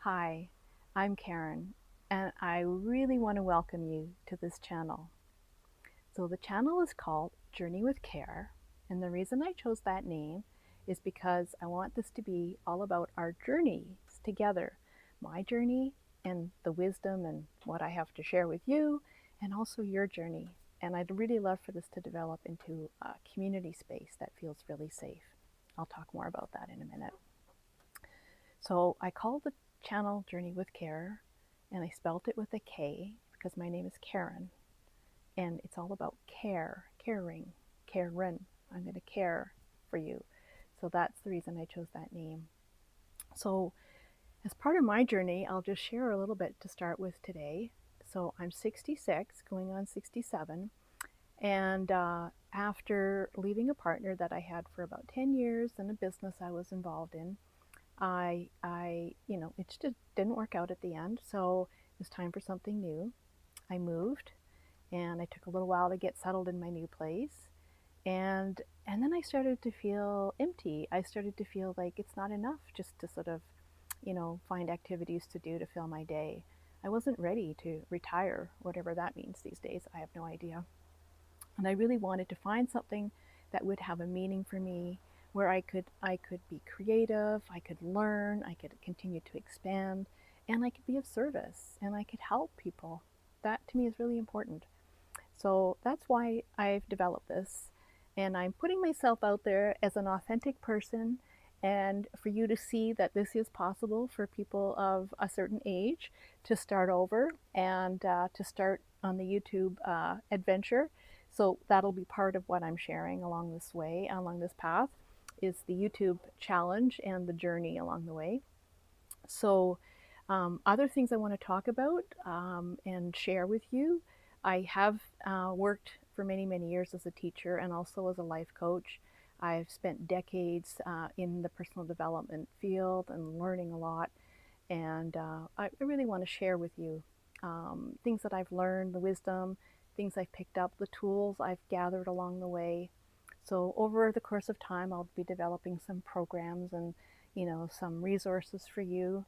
Hi, I'm Karen, and I really want to welcome you to this channel. So, the channel is called Journey with Care, and the reason I chose that name is because I want this to be all about our journeys together, my journey and the wisdom and what I have to share with you, and also your journey. And I'd really love for this to develop into a community space that feels really safe. I'll talk more about that in a minute. So I called the channel Journey with Care, and I spelt it with a K because my name is Karen, and it's all about care, caring, Karen. I'm going to care for you. So that's the reason I chose that name. So, as part of my journey, I'll just share a little bit to start with today. So, I'm 66, going on 67, and after leaving a partner that I had for about 10 years and a business I was involved in, it just didn't work out at the end. So it was time for something new. I moved, and I took a little while to get settled in my new place. And then I started to feel empty. I started to feel like it's not enough just to sort of, find activities to do to fill my day. I wasn't ready to retire, whatever that means these days. I have no idea. And I really wanted to find something that would have a meaning for me, where I could be creative, I could learn, I could continue to expand, and I could be of service and I could help people. That to me is really important. So that's why I've developed this, and I'm putting myself out there as an authentic person, and for you to see that this is possible for people of a certain age to start over and to start on the YouTube adventure. So that'll be part of what I'm sharing along this way, along this path, is the YouTube challenge and the journey along the way. So, other things I want to talk about and share with you. I have worked for many, many years as a teacher and also as a life coach. I've spent decades in the personal development field and learning a lot. And I really want to share with you things that I've learned, the wisdom, things I've picked up, the tools I've gathered along the way. So over the course of time, I'll be developing some programs and some resources for you.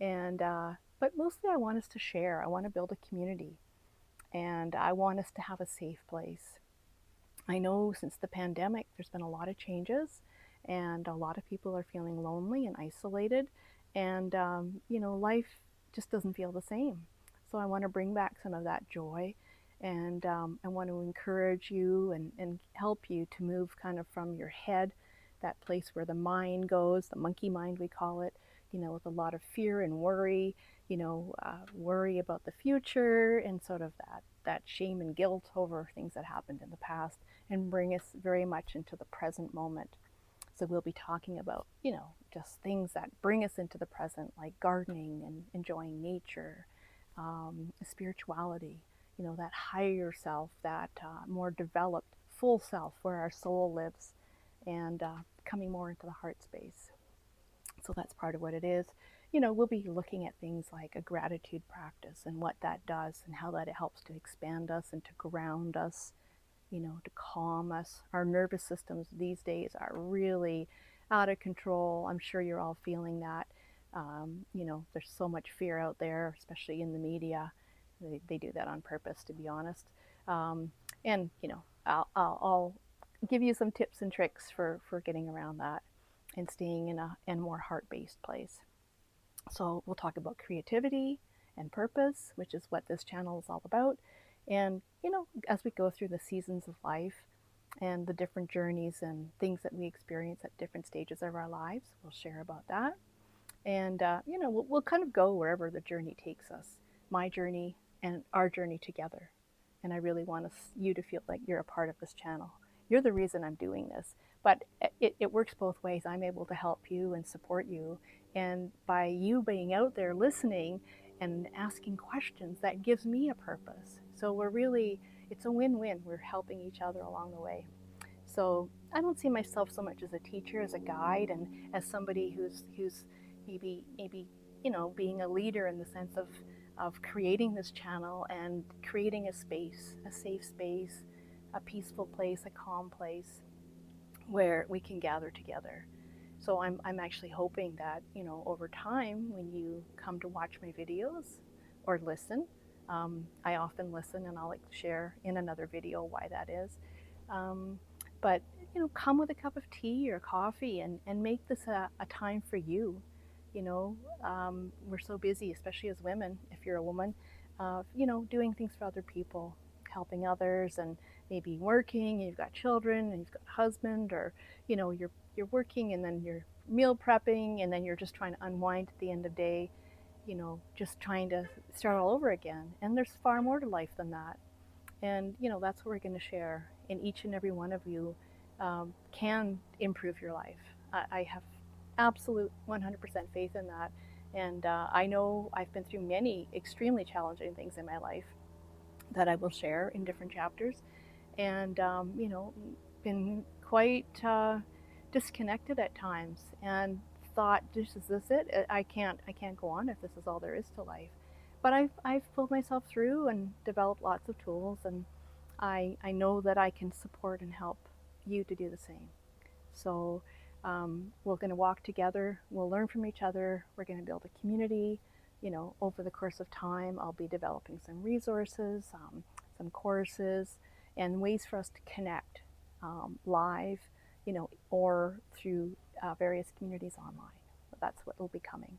And but mostly, I want us to share. I want to build a community, and I want us to have a safe place. I know since the pandemic, there's been a lot of changes, and a lot of people are feeling lonely and isolated, and life just doesn't feel the same. So I want to bring back some of that joy, and I want to encourage you and help you to move kind of from your head, that place where the mind goes, the monkey mind we call it, with a lot of fear and worry, worry about the future and sort of that shame and guilt over things that happened in the past, and bring us very much into the present moment. So we'll be talking about, just things that bring us into the present, like gardening and enjoying nature, spirituality, that higher self, that more developed full self where our soul lives, and coming more into the heart space. So that's part of what it is. We'll be looking at things like a gratitude practice and what that does and how that it helps to expand us and to ground us, to calm us. Our nervous systems these days are really out of control. I'm sure you're all feeling that. There's so much fear out there, especially in the media. They do that on purpose, to be honest. And, I'll give you some tips and tricks for getting around that and staying in a more heart-based place. So we'll talk about creativity and purpose, which is what this channel is all about. And, as we go through the seasons of life and the different journeys and things that we experience at different stages of our lives, we'll share about that. And, we'll kind of go wherever the journey takes us, my journey and our journey together. And I really want you to feel like you're a part of this channel. You're the reason I'm doing this. But it works both ways. I'm able to help you and support you. And by you being out there listening and asking questions, that gives me a purpose. So it's a win-win. We're helping each other along the way. So I don't see myself so much as a teacher, as a guide, and as somebody who's maybe being a leader in the sense of creating this channel and creating a space, a safe space, a peaceful place, a calm place where we can gather together. So I'm actually hoping that, over time, when you come to watch my videos or listen, I often listen and I'll like share in another video why that is. Um, but, come with a cup of tea or coffee and make this a time for you. We're so busy, especially as women, if you're a woman, doing things for other people, helping others, and maybe working, and you've got children, and you've got a husband, or, you're working and then you're meal prepping, and then you're just trying to unwind at the end of the day, just trying to start all over again. And there's far more to life than that. And, that's what we're going to share. And each and every one of you can improve your life. I have absolute 100% faith in that. And I know I've been through many extremely challenging things in my life that I will share in different chapters. And, been quite disconnected at times and thought, is this it? I can't go on if this is all there is to life. But I've pulled myself through and developed lots of tools, and I know that I can support and help you to do the same. So we're going to walk together. We'll learn from each other. We're going to build a community. Over the course of time, I'll be developing some resources, some courses, and ways for us to connect live, or through various communities online. That's what will be coming.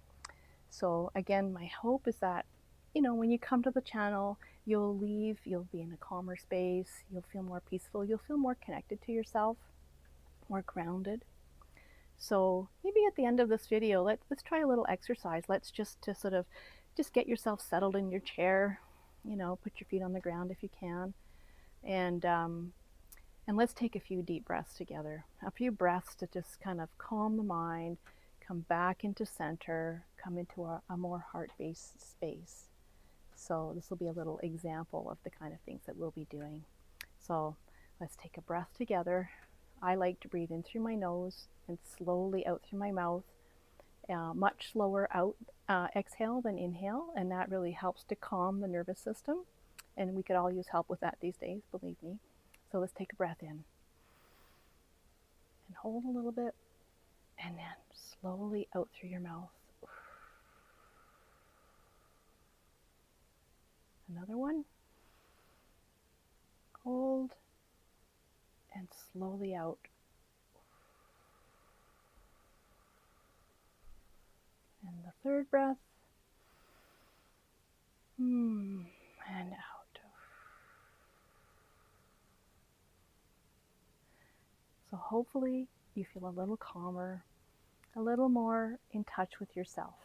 So again, my hope is that, when you come to the channel, you'll leave, you'll be in a calmer space, you'll feel more peaceful, you'll feel more connected to yourself, more grounded. So maybe at the end of this video, let's try a little exercise. Let's just to sort of just get yourself settled in your chair, put your feet on the ground if you can, and let's take a few deep breaths together. A few breaths to just kind of calm the mind, come back into center, come into a more heart-based space. So this will be a little example of the kind of things that we'll be doing. So let's take a breath together. I like to breathe in through my nose and slowly out through my mouth. Much slower out exhale than inhale, and that really helps to calm the nervous system. And we could all use help with that these days, believe me. So let's take a breath in and hold a little bit, and then slowly out through your mouth. Another one. Hold and slowly out. And the third breath. And out. So hopefully you feel a little calmer, a little more in touch with yourself,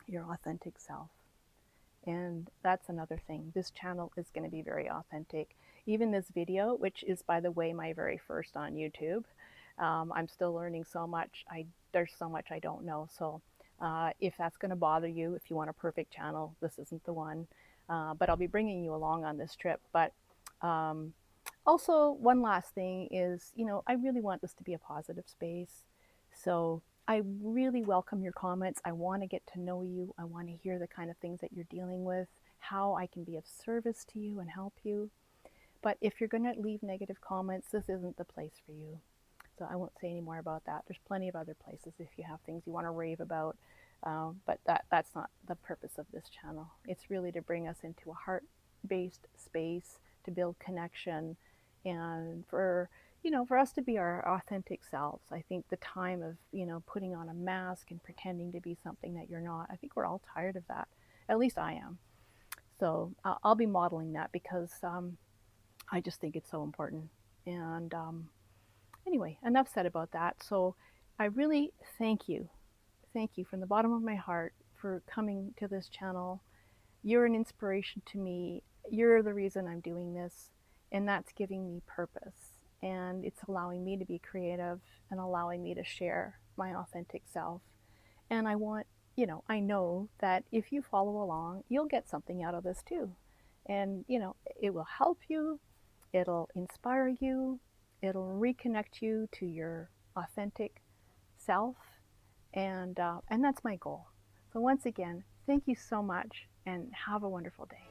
your authentic self. And that's another thing. This channel is going to be very authentic. Even this video, which is, by the way, my very first on YouTube. I'm still learning so much. There's so much I don't know. So if that's going to bother you, if you want a perfect channel, this isn't the one. But I'll be bringing you along on this trip. But also, one last thing is, I really want this to be a positive space. So I really welcome your comments. I want to get to know you. I want to hear the kind of things that you're dealing with, how I can be of service to you and help you. But if you're going to leave negative comments, this isn't the place for you. So I won't say any more about that. There's plenty of other places if you have things you want to rave about. But that's not the purpose of this channel. It's really to bring us into a heart-based space, to build connection, and for us to be our authentic selves. I think the time of, putting on a mask and pretending to be something that you're not, I think we're all tired of that. At least I am. So I'll be modeling that because I just think it's so important. And anyway, enough said about that. So I really thank you from the bottom of my heart for coming to this channel. You're an inspiration to me. You're the reason I'm doing this, and that's giving me purpose. And it's allowing me to be creative and allowing me to share my authentic self. And I know that if you follow along, you'll get something out of this too. And, it will help you, it'll inspire you, it'll reconnect you to your authentic self. And that's my goal. So once again, thank you so much and have a wonderful day.